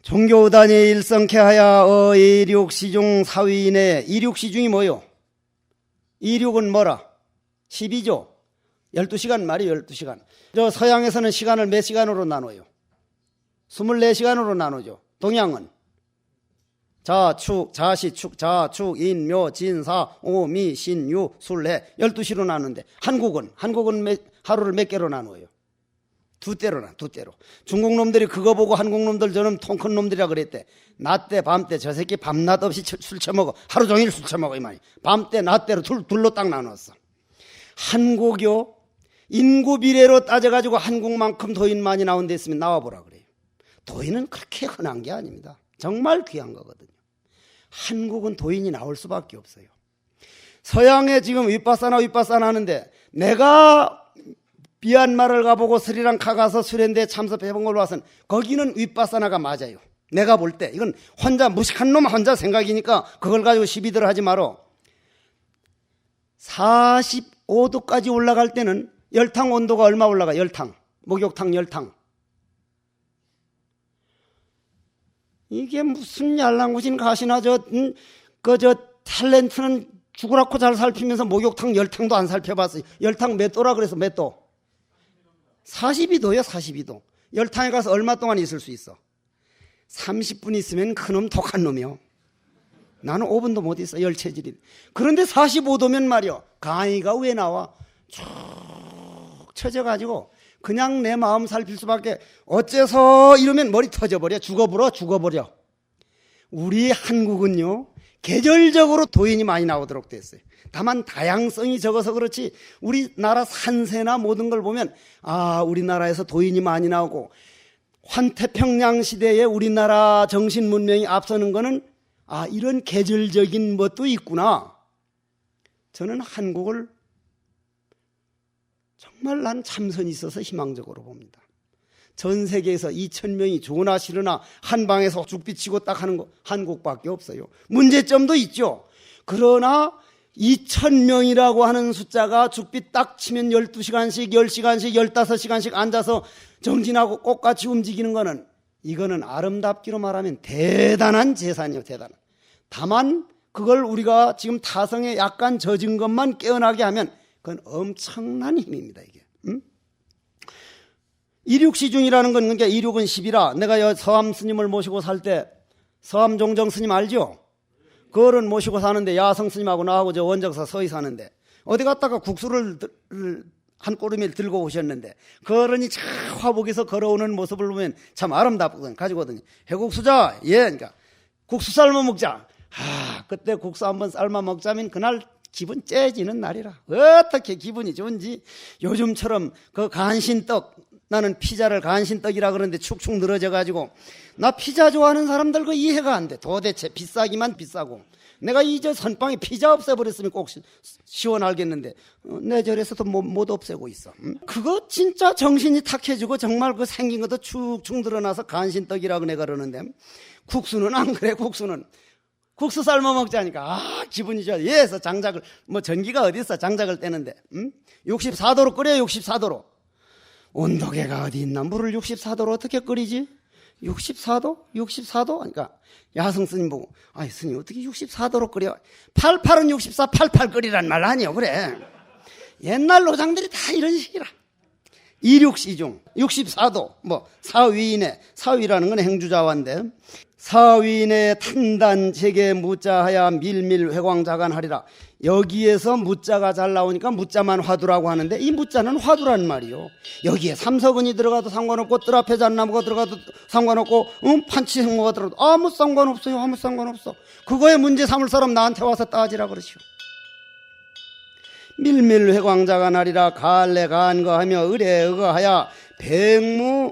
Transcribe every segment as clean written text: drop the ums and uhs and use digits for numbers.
종교단이 일성케하여 이륙시중 사위인의 이륙시중이 뭐요? 이륙은 뭐라? 12조 12시간 말이에요. 12시간. 저 서양에서는 시간을 몇 시간으로 나눠요? 24시간으로 나누죠. 동양은 자축, 자시축, 자축, 인묘, 진사, 오미, 신유, 술해 12시로 나누는데 한국은 하루를 몇 개로 나누어요? 두 때로. 중국 놈들이 그거 보고 한국 놈들 저는 통 큰 놈들이라 그랬대. 낮때 밤때 저 새끼 밤낮 없이 술 처먹어. 하루 종일 술 처먹어 이 말이야. 밤때 낮때로 둘로 딱 나눴어. 한국요 인구 비례로 따져가지고 한국만큼 도인 많이 나온 데 있으면 나와보라 그래요. 도인은 그렇게 흔한 게 아닙니다. 정말 귀한 거거든요. 한국은 도인이 나올 수밖에 없어요. 서양에 지금 윗바사나 하는데 내가 미얀마를 가보고 스리랑카 가서 수련대에 참석해본 걸로 봐서는 거기는 윗바사나가 맞아요. 내가 볼 때 이건 혼자 무식한 놈 혼자 생각이니까 그걸 가지고 시비들 하지 마라. 45도까지 올라갈 때는 열탕 온도가 얼마 올라가? 열탕 목욕탕 열탕. 이게 무슨 yar랑구신 가시나 저 탤런트는 죽으라고 잘 살피면서 목욕탕 열탕도 안 살펴봤어요. 열탕 몇 도라 그래서 몇 도? 42도요 42도. 열탕에 가서 얼마 동안 있을 수 있어? 30분 있으면 그놈 독한 놈이요. 나는 5분도 못 있어 열체질이. 그런데 45도면 말이요 강의가 왜 나와? 쭉 쳐져가지고 그냥 내 마음 살필 수밖에. 어째서 이러면 머리 터져버려. 죽어버려. 우리 한국은요 계절적으로 도인이 많이 나오도록 됐어요. 다만 다양성이 적어서 그렇지 우리나라 산세나 모든 걸 보면 우리나라에서 도인이 많이 나오고 환태평양 시대에 우리나라 정신 문명이 앞서는 거는 이런 계절적인 것도 있구나. 저는 한국을 정말 난 참선이 있어서 희망적으로 봅니다. 전 세계에서 2,000명이 좋으나 싫으나 한 방에서 죽비치고 딱 하는 거 한국밖에 없어요. 문제점도 있죠. 그러나 2,000명이라고 하는 숫자가 죽비 딱 치면 12시간씩 10시간씩 15시간씩 앉아서 정진하고 꽃같이 움직이는 거는 이거는 아름답기로 말하면 대단한 재산이에요. 대단한. 다만 그걸 우리가 지금 타성에 약간 젖은 것만 깨어나게 하면 그건 엄청난 힘입니다. 이게. 이륙시중이라는 건 그러니까 이륙은 10이라. 내가 서암 스님을 모시고 살 때 서암 종정 스님 알죠? 그거를 모시고 사는데 야성 스님하고 나하고 저 원적사 서희 사는데 어디 갔다가 국수를 한 꼬르미를 들고 오셨는데 그러니 참 화복에서 걸어오는 모습을 보면 참 아름답거든. 가지고 오더니 해국수자 그러니까 국수 삶아 먹자. 그때 국수 한번 삶아 먹자면 그날 기분 째지는 날이라. 어떻게 기분이 좋은지. 요즘처럼 그 간신떡, 나는 피자를 간신떡이라 그러는데 축축 늘어져 가지고 나 피자 좋아하는 사람들 그 이해가 안 돼. 도대체 비싸기만 비싸고 내가 저 선빵에 피자 없애버렸으면 꼭 시원하겠는데 내 절에서도 못 없애고 있어. 그거 진짜 정신이 탁해지고 정말 그 생긴 것도 축축 늘어나서 간신떡이라고 내가 그러는데 국수는 안 그래. 국수 삶아 먹자니까 기분이 좋아. 예서 장작을 전기가 어디 있어 장작을 떼는데 64도로 끓여요. 64도로. 온도계가 어디 있나. 물을 64도로 어떻게 끓이지? 64도? 64도? 그러니까 야성 스님 보고 스님 어떻게 64도로 끓여? 88은 64, 88 끓이란 말 아니요. 그래. 옛날 노장들이 다 이런 식이라. 이륙시중 64도 사위라는 건 행주자화인데 사위인의 탄단 제게 무자하야 밀밀 회광자간하리라. 여기에서 무자가 잘 나오니까 무자만 화두라고 하는데 이 무자는 화두란 말이요. 여기에 삼서근이 들어가도 상관없고 뜰 앞에 잣나무가 들어가도 상관없고 판치생모가 들어가도 아무 상관없어요. 아무 상관없어. 그거에 문제 삼을 사람 나한테 와서 따지라 그러시오. 밀밀 회광자간하리라. 갈래 간거하며 의례 의거하야 백무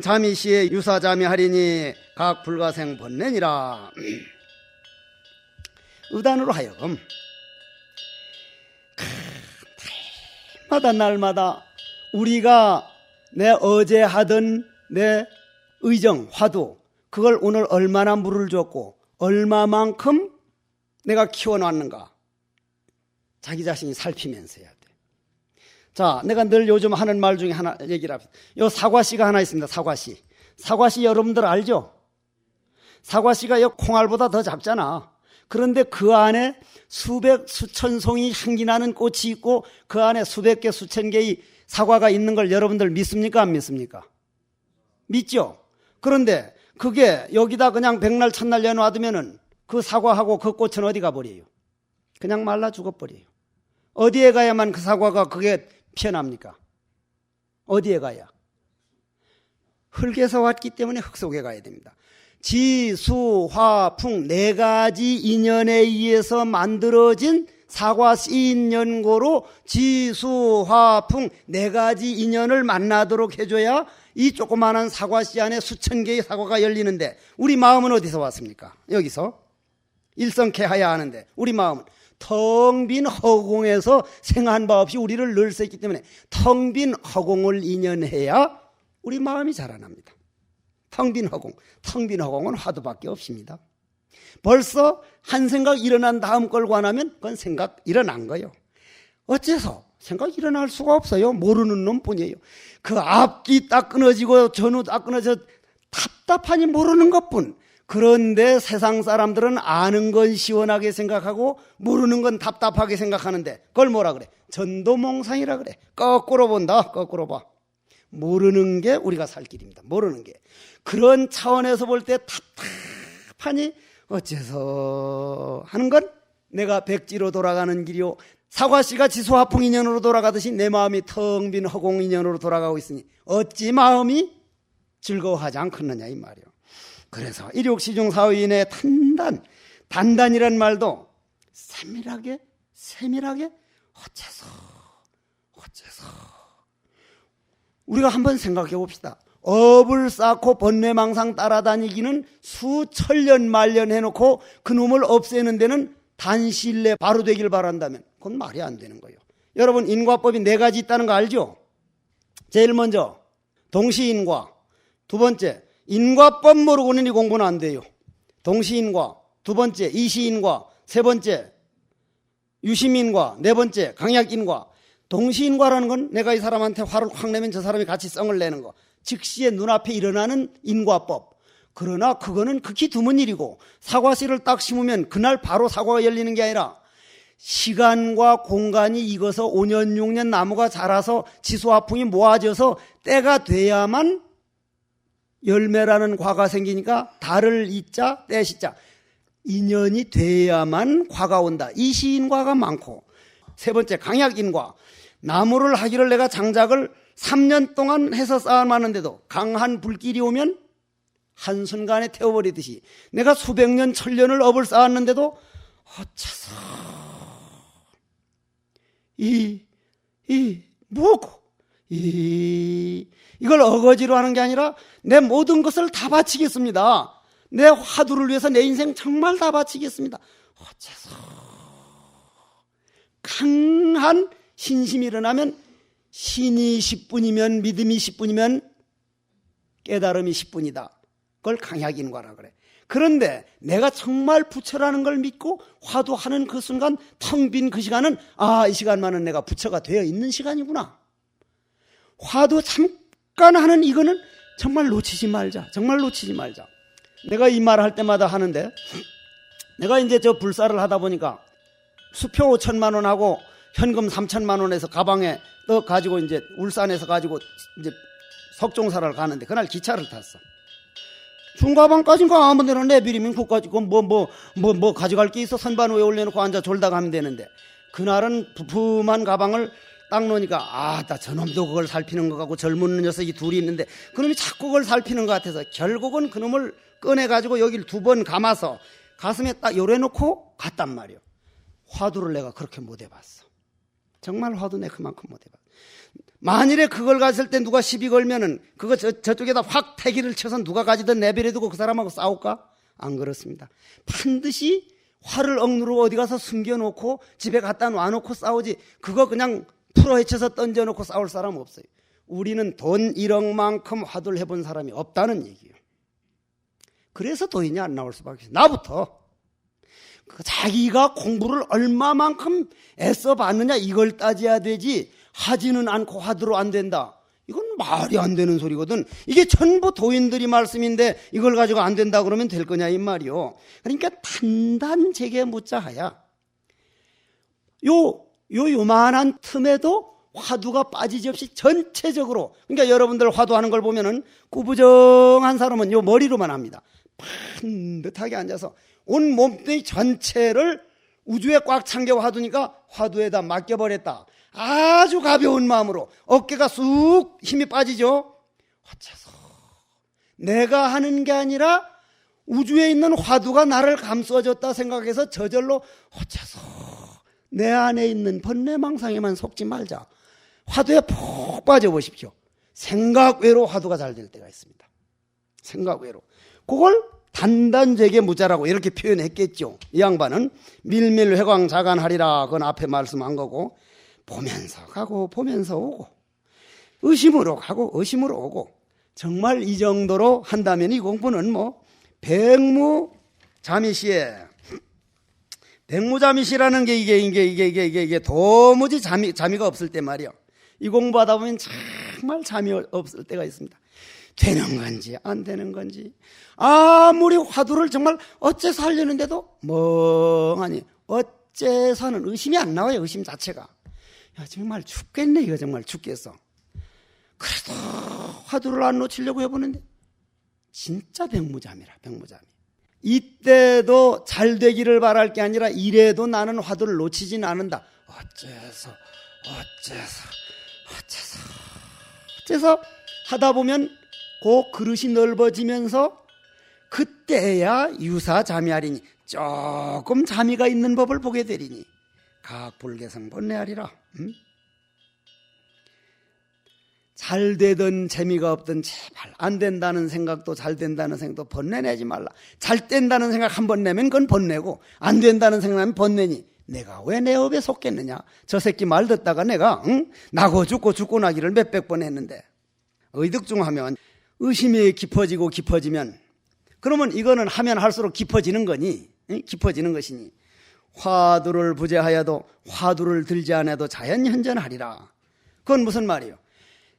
자미시에 유사자미하리니 각 불가생 번뇌니라. 의단으로 하여금 날마다 우리가 내 어제 하던 내 의정 화두 그걸 오늘 얼마나 물을 줬고 얼마만큼 내가 키워놨는가 자기 자신이 살피면서 해야 돼. 자, 내가 늘 요즘 하는 말 중에 하나 얘기를 합니다. 요 사과씨가 하나 있습니다. 사과씨 여러분들 알죠? 사과씨가 이 콩알보다 더 작잖아. 그런데 그 안에 수백 수천 송이 향기 나는 꽃이 있고 그 안에 수백 개 수천 개의 사과가 있는 걸 여러분들 믿습니까? 안 믿습니까? 믿죠? 그런데 그게 여기다 그냥 백날 첫날 내놔두면은 그 사과하고 그 꽃은 어디 가버려요? 그냥 말라 죽어버려요. 어디에 가야만 그 사과가 그게 피어납니까? 어디에 가야? 흙에서 왔기 때문에 흙 속에 가야 됩니다. 지, 수, 화, 풍 네 가지 인연에 의해서 만들어진 사과 씨인 연고로 지, 수, 화, 풍 네 가지 인연을 만나도록 해줘야 이 조그마한 사과 씨 안에 수천 개의 사과가 열리는데 우리 마음은 어디서 왔습니까? 여기서 일성케하야 하는데 우리 마음은 텅 빈 허공에서 생한 바 없이 우리를 늘샜기 때문에 텅 빈 허공을 인연해야 우리 마음이 자라납니다. 텅 빈 허공, 텅 빈 허공은 화두밖에 없습니다. 벌써 한 생각 일어난 다음 걸 관하면 그건 생각 일어난 거예요. 어째서 생각 일어날 수가 없어요. 모르는 놈뿐이에요. 그 앞뒤 딱 끊어지고 전후 딱 끊어져 답답하니 모르는 것뿐. 그런데 세상 사람들은 아는 건 시원하게 생각하고 모르는 건 답답하게 생각하는데 그걸 뭐라 그래? 전도몽상이라 그래. 거꾸로 본다. 거꾸로 봐. 모르는 게 우리가 살 길입니다. 모르는 게. 그런 차원에서 볼 때 답답하니 어째서 하는 건 내가 백지로 돌아가는 길이요. 사과씨가 지수화풍 인연으로 돌아가듯이 내 마음이 텅 빈 허공 인연으로 돌아가고 있으니 어찌 마음이 즐거워하지 않겠느냐 이 말이요. 그래서 일욕시중 사의인의 단단이란 말도 세밀하게 어째서 우리가 한번 생각해 봅시다. 업을 쌓고 번뇌망상 따라다니기는 수천년 말년 해놓고 그놈을 없애는 데는 단시일 내 바로 되길 바란다면 그건 말이 안 되는 거예요. 여러분 인과법이 네 가지 있다는 거 알죠? 제일 먼저 동시인과, 두 번째 인과법 모르고는 이 공부는 안 돼요. 동시인과, 두 번째 이시인과, 세 번째 유심인과, 네 번째 강약인과. 동시인과라는 건 내가 이 사람한테 화를 확 내면 저 사람이 같이 썽을 내는 거. 즉시에 눈앞에 일어나는 인과법. 그러나 그거는 극히 드문 일이고 사과씨를 딱 심으면 그날 바로 사과가 열리는 게 아니라 시간과 공간이 익어서 5년 6년 나무가 자라서 지수화풍이 모아져서 때가 돼야만 열매라는 과가 생기니까 달을 이자 떼시자 인연이 돼야만 과가 온다. 이 시인과가 많고 세 번째 강약인과. 나무를 하기를 내가 장작을 3년 동안 해서 쌓아놨는데도 강한 불길이 오면 한순간에 태워버리듯이 내가 수백 년 천년을 업을 쌓았는데도 어째서 이걸 어거지로 하는 게 아니라 내 모든 것을 다 바치겠습니다. 내 화두를 위해서 내 인생 정말 다 바치겠습니다. 어째서 강한 신심이 일어나면 신이 10분이면 믿음이 10분이면 깨달음이 10분이다. 그걸 강약인과라 그래. 그런데 내가 정말 부처라는 걸 믿고 화두하는 그 순간 텅 빈 그 시간은 이 시간만은 내가 부처가 되어 있는 시간이구나. 화두 잠깐 하는 이거는 정말 놓치지 말자. 정말 놓치지 말자. 내가 이 말 할 때마다 하는데 내가 이제 저 불사를 하다 보니까 수표 5천만 원하고 현금 3천만 원에서 가방에 떠 가지고 이제 울산에서 가지고 이제 석종사를 가는데 그날 기차를 탔어. 중가방까지인가 아무 데나 내비리면 그까지 뭐 가져갈 게 있어. 선반 위에 올려놓고 앉아 졸다 가면 되는데 그날은 부품한 가방을 딱 놓으니까 나 저놈도 그걸 살피는 것 같고 젊은 녀석이 둘이 있는데 그놈이 자꾸 그걸 살피는 것 같아서 결국은 그놈을 꺼내가지고 여기를 2번 감아서 가슴에 딱 요래놓고 갔단 말이요. 화두를 내가 그렇게 못 해봤어. 정말 화두 내 그만큼 못 해봤어. 만일에 그걸 갔을 때 누가 시비 걸면은 그거 저쪽에다 확 태기를 쳐서 누가 가지든 내버려두고 그 사람하고 싸울까? 안 그렇습니다. 반드시 화를 억누르고 어디 가서 숨겨놓고 집에 갖다 놔놓고 싸우지 그거 그냥 풀어헤쳐서 던져놓고 싸울 사람 없어요. 우리는 돈 1억만큼 화두를 해본 사람이 없다는 얘기예요. 그래서 도인이 안 나올 수밖에 없어요. 나부터 자기가 공부를 얼마만큼 애써 봤느냐 이걸 따져야 되지 하지는 않고 화두로 안 된다. 이건 말이 안 되는 소리거든. 이게 전부 도인들이 말씀인데 이걸 가지고 안 된다 그러면 될 거냐 이 말이요. 그러니까 단단제게 묻자하야. 요만한 틈에도 화두가 빠지지 없이 전체적으로, 그러니까 여러분들 화두하는 걸 보면은 꾸부정한 사람은 요 머리로만 합니다. 반듯하게 앉아서 온 몸뚱이 전체를 우주에 꽉 찬 게 화두니까 화두에다 맡겨버렸다. 아주 가벼운 마음으로 어깨가 쑥 힘이 빠지죠. 어째서 내가 하는 게 아니라 우주에 있는 화두가 나를 감싸줬다 생각해서 저절로 어째서 내 안에 있는 번뇌망상에만 속지 말자. 화두에 푹 빠져보십시오. 생각 외로 화두가 잘 될 때가 있습니다. 생각 외로. 그걸 단단제게 묻자라고 이렇게 표현했겠죠. 이 양반은 밀밀회광자간하리라 그건 앞에 말씀한 거고, 보면서 가고 보면서 오고, 의심으로 가고 의심으로 오고, 정말 이 정도로 한다면 이 공부는 뭐 백무자미시에, 백무자미시라는 게 이게 도무지 자미가 없을 때 말이야. 이 공부하다 보면 정말 잠이 없을 때가 있습니다. 되는 건지 안 되는 건지, 아무리 화두를 정말 어째서 하려는데도 멍하니 어째서는 의심이 안 나와요. 의심 자체가. 야, 정말 죽겠네. 이거 정말 죽겠어. 그래도 화두를 안 놓치려고 해보는데 진짜 백무잠이라. 백무잠이. 이때도 잘 되기를 바랄 게 아니라 이래도 나는 화두를 놓치진 않는다. 어째서 하다 보면 그 그릇이 넓어지면서 그때야 유사자미하리니, 조금 자미가 있는 법을 보게 되리니 각불개성 번뇌하리라. 잘 되든 재미가 없든 제발 안 된다는 생각도 잘 된다는 생각도 번뇌내지 말라. 잘 된다는 생각 한 번 내면 그건 번뇌고, 안 된다는 생각하면 번뇌니 내가 왜 내 업에 속겠느냐. 저 새끼 말 듣다가 내가 나고 죽고 나기를 몇백 번 했는데. 의득중하면 의심이 깊어지면 그러면 이거는 하면 할수록 깊어지는 거니, 깊어지는 것이니, 화두를 부재하여도 화두를 들지 않아도 자연현전하리라. 그건 무슨 말이에요?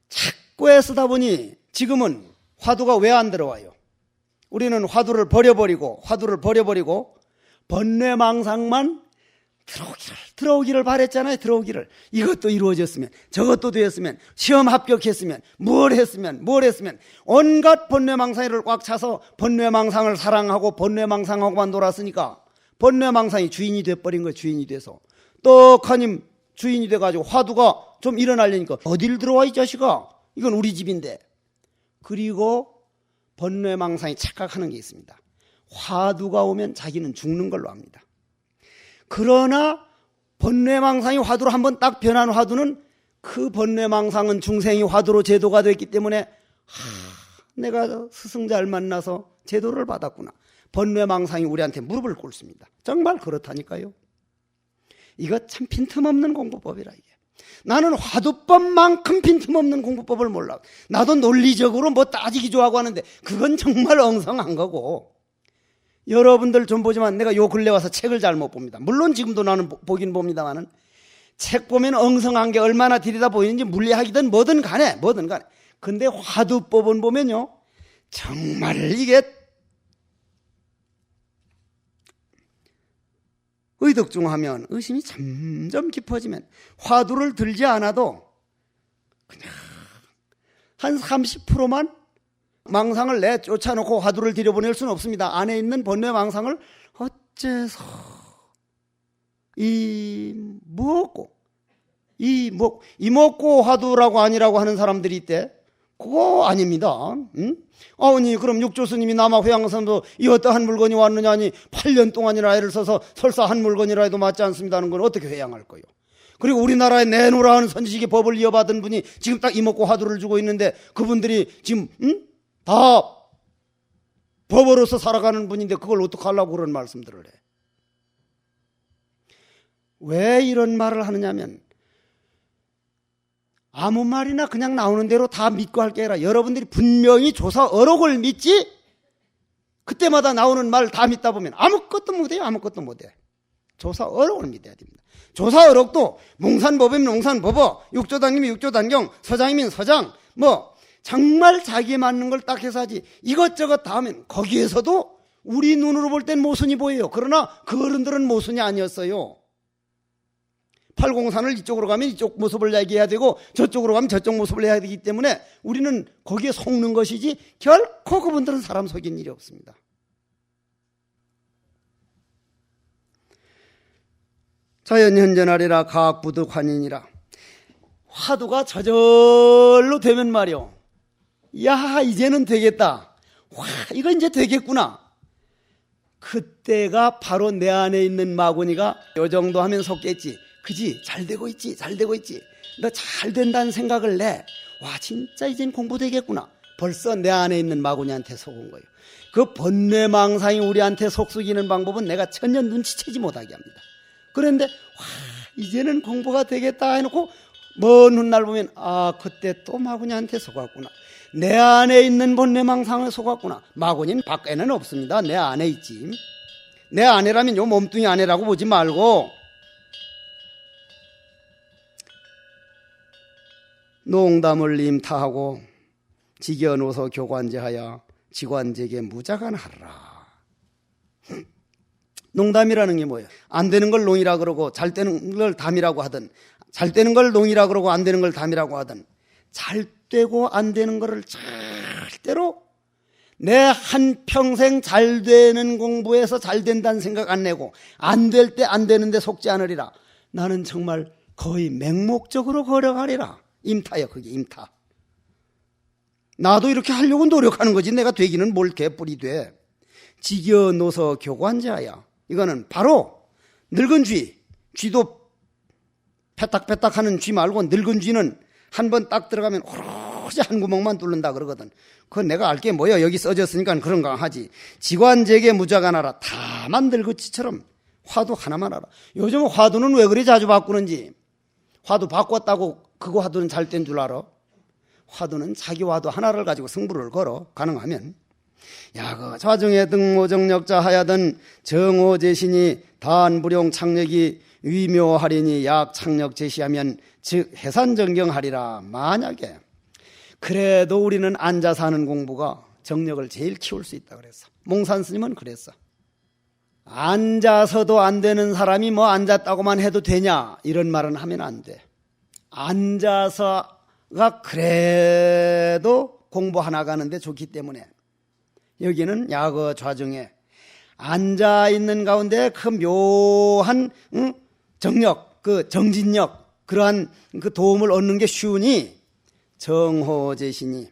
자꾸 애쓰다 보니 지금은 화두가 왜 안 들어와요? 우리는 화두를 버려버리고 번뇌망상만 들어오기를 바랬잖아요. 들어오기를. 이것도 이루어졌으면, 저것도 되었으면, 시험 합격했으면, 뭘 했으면 온갖 번뇌망상을 꽉 차서 번뇌망상을 사랑하고 번뇌망상하고만 놀았으니까 번뇌망상이 주인이 돼버린 거예요. 주인이 돼서 떡하니 주인이 돼가지고 화두가 좀 일어나려니까 어딜 들어와 이 자식아, 이건 우리 집인데. 그리고 번뇌망상이 착각하는 게 있습니다. 화두가 오면 자기는 죽는 걸로 합니다. 그러나 번뇌망상이 화두로 한번 딱 변한 화두는 그 번뇌망상은 중생이 화두로 제도가 됐기 때문에 내가 스승자를 만나서 제도를 받았구나. 번뇌망상이 우리한테 무릎을 꿇습니다. 정말 그렇다니까요. 이거 참 빈틈없는 공부법이라 이게. 나는 화두법만큼 빈틈없는 공부법을 몰라. 나도 논리적으로 뭐 따지기 좋아하고 하는데 그건 정말 엉성한 거고. 여러분들 좀 보지만 내가 요 근래 와서 책을 잘 못 봅니다. 물론 지금도 나는 보긴 봅니다만은 책 보면 엉성한 게 얼마나 들여다 보이는지 물리학이든 뭐든 간에. 근데 화두법은 보면요, 정말 이게 의득중하면 의심이 점점 깊어지면 화두를 들지 않아도 그냥 한 30%만 망상을 내쫓아놓고 화두를 들여보낼 수는 없습니다. 안에 있는 번뇌망상을 어째서 이먹고 화두라고 아니라고 하는 사람들이 있대. 그거 아닙니다. 아니 그럼 육조스님이 남아회양선도 이 어떠한 물건이 왔느냐니 8년 동안이나 애를 써서 설사 한 물건이라 해도 맞지 않습니다 하는 건 어떻게 회양할 거요? 그리고 우리나라에 내노라 하는 선지식의 법을 이어받은 분이 지금 딱 이먹고 화두를 주고 있는데 그분들이 지금 다 법으로서 살아가는 분인데 그걸 어떡하려고 그런 말씀들을 해. 왜 이런 말을 하느냐면 아무 말이나 그냥 나오는 대로 다 믿고 할 게 아니라 여러분들이 분명히 조사 어록을 믿지 그때마다 나오는 말 다 믿다 보면 아무것도 못해요. 조사 어록을 믿어야 됩니다. 조사 어록도 몽산법이면 몽산법어, 육조단이면 육조단경, 서장이면 서장, 뭐 정말 자기에 맞는 걸 딱 해서 하지. 이것저것 다 하면 거기에서도 우리 눈으로 볼 땐 모순이 보여요. 그러나 그 어른들은 모순이 아니었어요. 팔공산을 이쪽으로 가면 이쪽 모습을 얘기해야 되고 저쪽으로 가면 저쪽 모습을 해야 되기 때문에 우리는 거기에 속는 것이지 결코 그분들은 사람 속인 일이 없습니다. 자연현전하리라 가학부득환인이라. 화두가 저절로 되면 말이요, 야 이제는 되겠다, 와 이거 이제 되겠구나. 그때가 바로 내 안에 있는 마구니가 요 정도 하면 속겠지, 그지? 잘 되고 있지, 잘 되고 있지, 너 잘 된다는 생각을 내. 와 진짜 이젠 공부되겠구나. 벌써 내 안에 있는 마구니한테 속은 거예요. 그 번뇌망상이 우리한테 속삭이는 방법은 내가 전혀 눈치채지 못하게 합니다. 그런데 와 이제는 공부가 되겠다 해놓고 먼 훗날 보면 아 그때 또 마구니한테 속았구나. 내 안에 있는 번뇌망상에 속았구나. 마구니는 밖에는 없습니다. 내 안에 있지. 내 안에라면 요 몸뚱이 안에라고 보지 말고 농담을 임타하고 지겨노서 교관제하여 직관제게 무자간하라. 농담이라는 게 뭐예요? 안 되는 걸 농이라 그러고 잘 되는 걸 담이라고 하든, 잘 되는 걸 농이라 그러고 안 되는 걸 담이라고 하든, 잘 되고 안 되는 거를 절대로 내 한평생 잘 되는 공부에서 잘 된다는 생각 안 내고 안 될 때 안 되는데 속지 않으리라. 나는 정말 거의 맹목적으로 걸어가리라. 임타야, 그게 임타. 나도 이렇게 하려고 노력하는 거지 내가 되기는 뭘 개뿔이 돼. 지겨노서 교관제하여. 이거는 바로 늙은 쥐도 패딱패딱 하는 쥐 말고 늙은 쥐는 한 번 딱 들어가면 오로지 한 구멍만 뚫는다 그러거든. 그건 내가 알게 뭐야, 여기 써졌으니까 그런가 하지. 지관제게 무자간하라. 다만 늙은 쥐처럼 화두 하나만 알아. 요즘 화두는 왜 그리 자주 바꾸는지. 화두 바꿨다고 그거 화두는 잘 된 줄 알아? 화두는 자기 화두 하나를 가지고 승부를 걸어. 가능하면 야거 좌중에 등모정력자 하야든 정오제신이 단불용 창력이 위묘하리니 약 창력 제시하면 즉 해산정경하리라. 만약에 그래도 우리는 앉아서 하는 공부가 정력을 제일 키울 수 있다 그랬어. 몽산 스님은 그랬어. 앉아서도 안 되는 사람이 뭐 앉았다고만 해도 되냐 이런 말은 하면 안 돼. 앉아서가 그래도 공부 하나 가는데 좋기 때문에 여기는 야거 좌중에 앉아있는 가운데 그 묘한 정력, 그 정진력, 그러한 그 도움을 얻는 게 쉬우니 정호제신이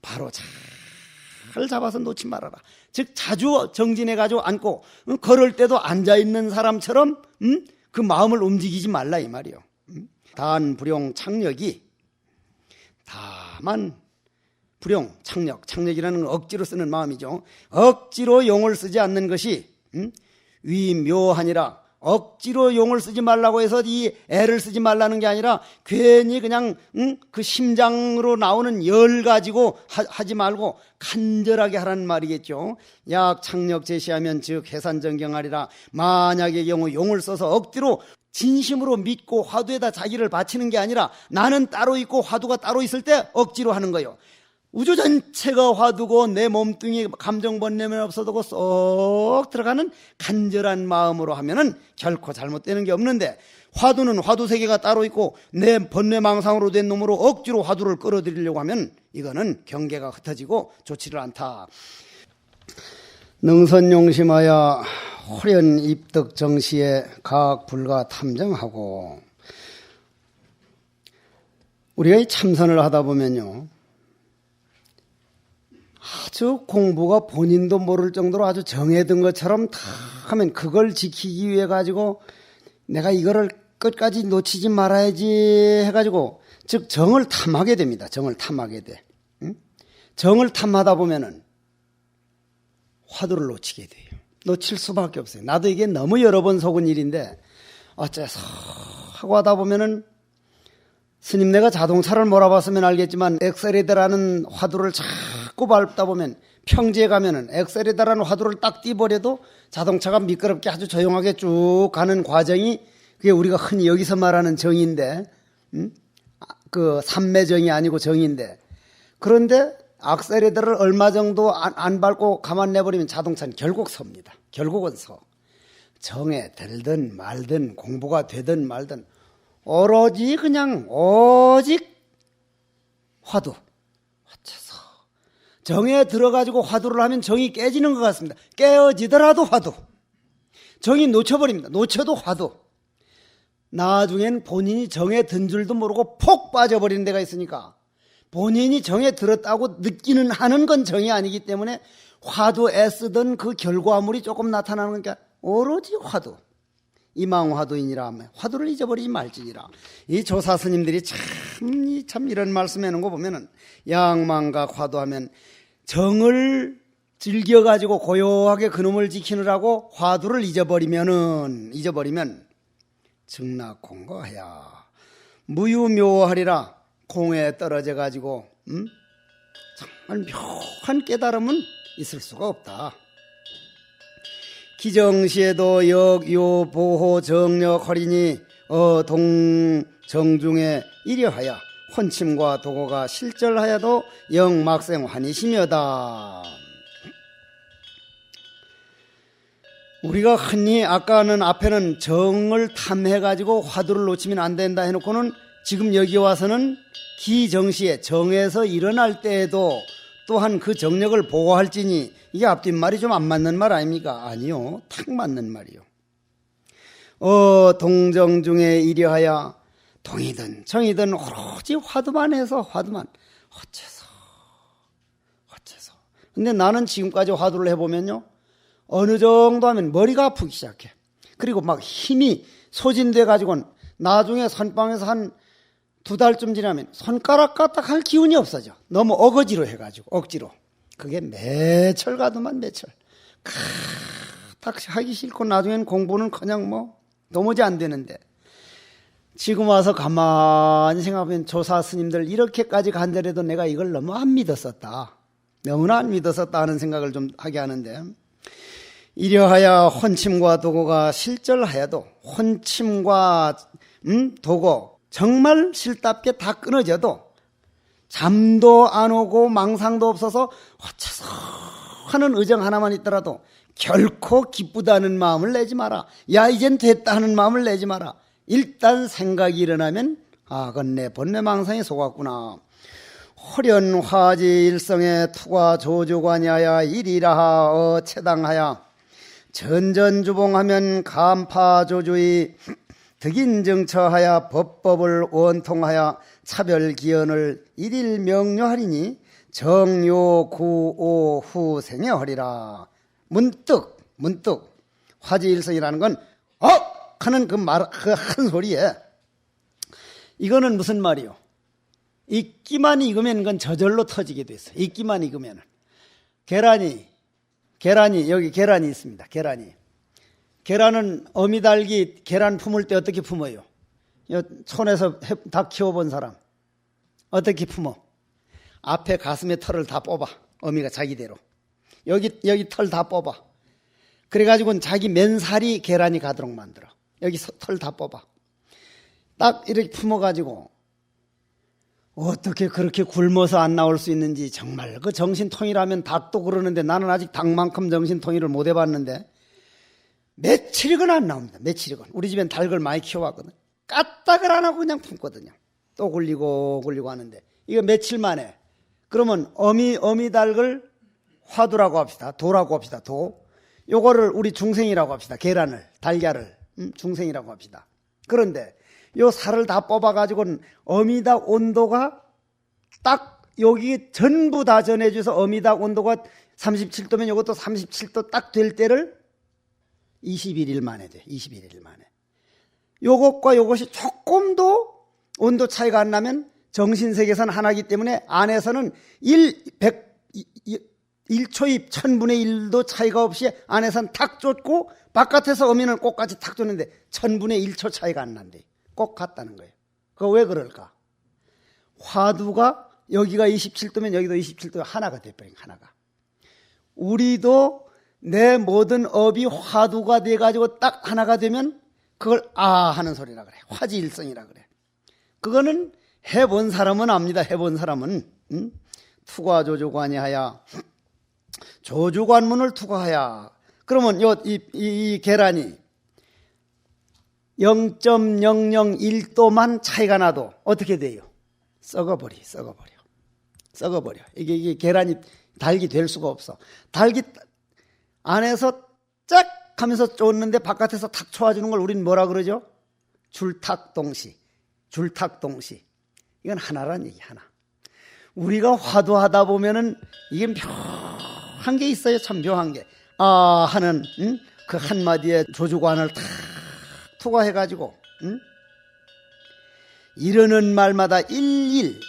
바로 잘 잡아서 놓지 말아라. 즉 자주 정진해가지고 앉고 걸을 때도 앉아있는 사람처럼 그 마음을 움직이지 말라 이 말이요. 단불용 창력이 다만 불용, 창력이라는 건 억지로 쓰는 마음이죠. 억지로 용을 쓰지 않는 것이 위묘하니라. 억지로 용을 쓰지 말라고 해서 이 애를 쓰지 말라는 게 아니라 괜히 그냥 그 심장으로 나오는 열 가지고 하지 말고 간절하게 하라는 말이겠죠. 약 창력 제시하면 즉 해산정경하리라. 만약의 경우 용을 써서 억지로 진심으로 믿고 화두에다 자기를 바치는 게 아니라 나는 따로 있고 화두가 따로 있을 때 억지로 하는 거예요. 우주 전체가 화두고 내 몸뚱이 감정 번뇌면 없어도 쏙 들어가는 간절한 마음으로 하면은 결코 잘못되는 게 없는데, 화두는 화두 세계가 따로 있고 내 번뇌망상으로 된 놈으로 억지로 화두를 끌어들이려고 하면 이거는 경계가 흩어지고 좋지를 않다. 능선용심하여 호련 입덕 정시에 각 불가 탐정하고. 우리가 이 참선을 하다 보면요, 아주 공부가 본인도 모를 정도로 아주 정해둔 것처럼 다 하면 그걸 지키기 위해 가지고 내가 이거를 끝까지 놓치지 말아야지 해가지고 즉 정을 탐하게 됩니다. 정을 탐하게 돼. 정을 탐하다 보면은 화두를 놓치게 돼요. 놓칠 수밖에 없어요. 나도 이게 너무 여러 번 속은 일인데 어째서 하고 하다 보면은 스님 내가 자동차를 몰아봤으면 알겠지만 엑셀레이터라는 화두를 자꾸 밟다 보면 평지에 가면은 엑셀레이터라는 화두를 딱 띄버려도 자동차가 미끄럽게 아주 조용하게 쭉 가는 과정이 그게 우리가 흔히 여기서 말하는 정인데, 그 삼매정이 아니고 정인데, 그런데 악셀레터를 얼마 정도 안 밟고 가만 내버리면 자동차는 결국 섭니다. 결국은 서. 정에 들든 말든 공부가 되든 말든 오로지 그냥 오직 화두. 어째서 정에 들어가지고 화두를 하면 정이 깨지는 것 같습니다. 깨어지더라도 화두. 정이 놓쳐버립니다. 놓쳐도 화두. 나중엔 본인이 정에 든 줄도 모르고 폭 빠져버리는 데가 있으니까 본인이 정에 들었다고 느끼는 하는 건 정이 아니기 때문에 화두 애쓰던 그 결과물이 조금 나타나는 거니까 오로지 화두. 이망화두이니라 하면 화두를 잊어버리지 말지니라. 이 조사 스님들이 참 이런 말씀해놓은 거 보면은 양망각 화두하면 정을 즐겨가지고 고요하게 그놈을 지키느라고 화두를 잊어버리면 증락공거하야 무유묘하리라. 공에 떨어져 가지고 정말 묘한 깨달음은 있을 수가 없다. 기정시에도 역요 보호 정력 허리니 동정중에 이려하여 혼침과 도고가 실절하여도 영막생 환희심여다. 우리가 흔히 아까는 앞에는 정을 탐해가지고 화두를 놓치면 안 된다 해놓고는 지금 여기 와서는 기정시에 정에서 일어날 때에도 또한 그 정력을 보호할지니 이게 앞뒷말이 좀 안 맞는 말 아닙니까? 아니요. 탁 맞는 말이요. 동정중에 이려하여 동이든 정이든 오로지 화두만 해서 화두만 어째서. 근데 나는 지금까지 화두를 해보면요. 어느 정도 하면 머리가 아프기 시작해. 그리고 막 힘이 소진돼 가지고는 나중에 선방에서 한 2달쯤 지나면 손가락 까딱 할 기운이 없어져. 너무 어거지로 해가지고 억지로. 그게 매철 가도만 매철. 딱 하기 싫고 나중엔 공부는 그냥 뭐 도무지 안 되는데 지금 와서 가만히 생각하면 조사 스님들 이렇게까지 간절해도 내가 이걸 너무 안 믿었었다. 너무나 안 믿었었다 하는 생각을 좀 하게 하는데 이려하여 혼침과 도고가 실절하여도 혼침과 도고 정말 실답게 다 끊어져도 잠도 안 오고 망상도 없어서 어째서 하는 의정 하나만 있더라도 결코 기쁘다는 마음을 내지 마라. 야 이젠 됐다 하는 마음을 내지 마라. 일단 생각이 일어나면 그건 내 번뇌 망상에 속았구나. 호련화지 일성의 투과 조주관이하여 일이라하 어체당하여 전전주봉하면 감파조주의 득인정처하여 법법을 원통하여 차별기연을 일일 명료하리니 정요구오 후생에 하리라. 문득 화지일성이라는 건 하는 그 한 소리에 이거는 무슨 말이요? 익기만 익으면 그건 저절로 터지게 됐어. 익기만 익으면은 계란이 여기 계란이 있습니다. 계란은 어미 닭이 계란 품을 때 어떻게 품어요? 촌에서 닭 키워본 사람 어떻게 품어? 앞에 가슴에 털을 다 뽑아. 어미가 자기대로 여기 털 다 뽑아. 그래가지고는 자기 맨살이 계란이 가도록 만들어. 여기 털 다 뽑아. 딱 이렇게 품어가지고 어떻게 그렇게 굶어서 안 나올 수 있는지 정말 그 정신통일하면 닭도 그러는데 나는 아직 닭만큼 정신통일을 못 해봤는데 며칠이건 안 나옵니다. 며칠이건. 우리 집엔 닭을 많이 키워왔거든. 까딱을 안 하고 그냥 품거든요. 또 굴리고 하는데 이거 며칠 만에. 그러면 어미 닭을 화두라고 합시다. 도라고 합시다. 도. 요거를 우리 중생이라고 합시다. 계란을, 달걀을 중생이라고 합시다. 그런데 요 살을 다 뽑아가지고는 어미닭 온도가 딱 여기 전부 다 전해줘서 어미닭 온도가 37도면 요것도 37도 딱 될 때를 21일 만에 돼. 21일 만에. 요것과 요것이 조금도 온도 차이가 안 나면 정신세계선 하나이기 때문에 안에서는 1초입 1000분의 1도 차이가 없이 안에서는 탁 쫓고 바깥에서 어미는 꽃같이 탁 쫓는데 1000분의 1초 차이가 안 난대. 꼭 같다는 거예요. 그거 왜 그럴까? 화두가 여기가 27도면 여기도 27도 하나가 돼버린 하나가. 우리도 내 모든 업이 화두가 돼가지고 딱 하나가 되면 그걸 아 하는 소리라 그래. 화지일성이라 그래. 그거는 해본 사람은 압니다. 해본 사람은. 투과조주관이하야 조주관문을 투과하야. 그러면 이 계란이 0.001도만 차이가 나도 어떻게 돼요? 썩어버려. 이게 계란이 달기 될 수가 없어. 달기 안에서 쫙 하면서 쫓는데 바깥에서 탁 쏘아주는 걸 우리는 뭐라 그러죠? 줄탁동시. 이건 하나란 얘기, 하나. 우리가 화두하다 보면은 이게 묘한 게 있어요. 참 묘한 게. 아 하는 그 한마디에 조주관을 탁 투과해가지고 이르는 말마다 일일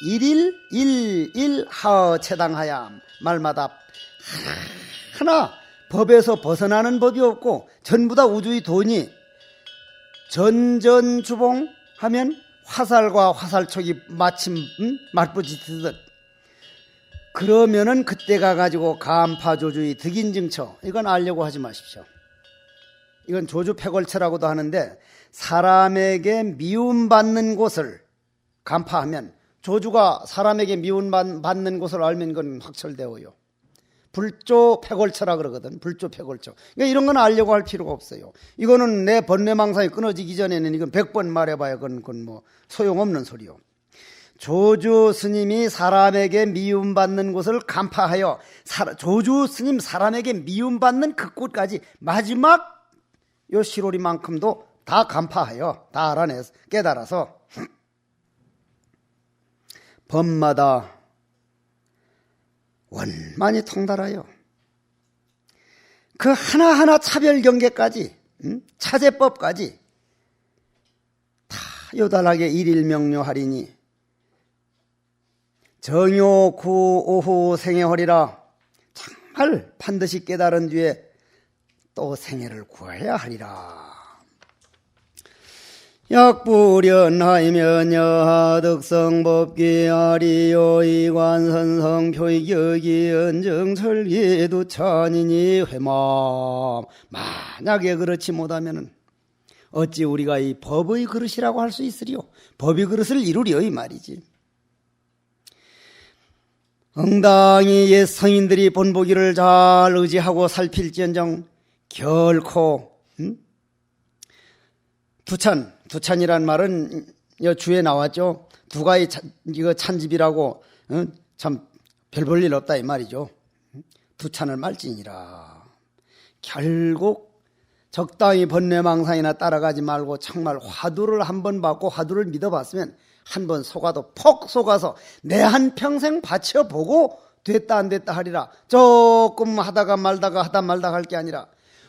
하체당하야. 말마다 하나 법에서 벗어나는 법이 없고 전부 다 우주의 돈이 전전주봉 하면 화살과 화살촉이 마침 맞부딪히듯 그러면은 그때 가가지고 간파조주의 득인증처 이건 알려고 하지 마십시오. 이건 조주패골처라고도 하는데 사람에게 미움받는 곳을 간파하면 조주가 사람에게 미움받는 곳을 알면 그건 확철되어요. 불조패골처라 그러거든. 불조패골처. 그러니까 이런 건 알려고 할 필요가 없어요. 이거는 내 번뇌망상이 끊어지기 전에는 이건 100번 말해봐야 그건 뭐 소용없는 소리요. 조주 스님이 사람에게 미움받는 곳을 간파하여 조주 스님 사람에게 미움받는 그 곳까지 마지막 요 시로리만큼도 다 간파하여 다 알아내서 깨달아서 법마다 원만히 통달하여 그 하나하나 차별 경계까지 차제법까지 다 요단하게 일일명료하리니 정요 구 오후 생애허리라. 정말 반드시 깨달은 뒤에 또 생애를 구해야 하리라. 약불연하이면 여하 득성법기 아리요 이관선성 표의격이 은정설기 두찬이니 회마. 만약에 그렇지 못하면 어찌 우리가 이 법의 그릇이라고 할 수 있으리요? 법의 그릇을 이루리요 이 말이지. 응당히 옛 성인들이 본보기를 잘 의지하고 살필지언정 결코 두찬이란 말은 주에 나왔죠. 두가의 이거 찬집이라고 참 별 볼 일 없다 이 말이죠. 두찬을 말지니라. 결국 적당히 번뇌망상이나 따라가지 말고 정말 화두를 한번 받고 화두를 믿어봤으면 한번 속아도 폭 속아서 내 한평생 바쳐보고 됐다 안 됐다 하리라. 조금 하다가 말다가 하다 말다가 할 게 아니라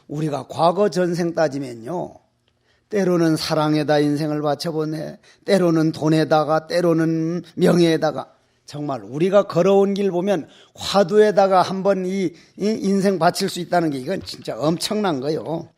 우리가 과거 전생 따지면요. 때로는 사랑에다 인생을 바쳐보네. 때로는 돈에다가 때로는 명예에다가 정말 우리가 걸어온 길 보면 화두에다가 한번 이 인생 바칠 수 있다는 게 이건 진짜 엄청난 거요.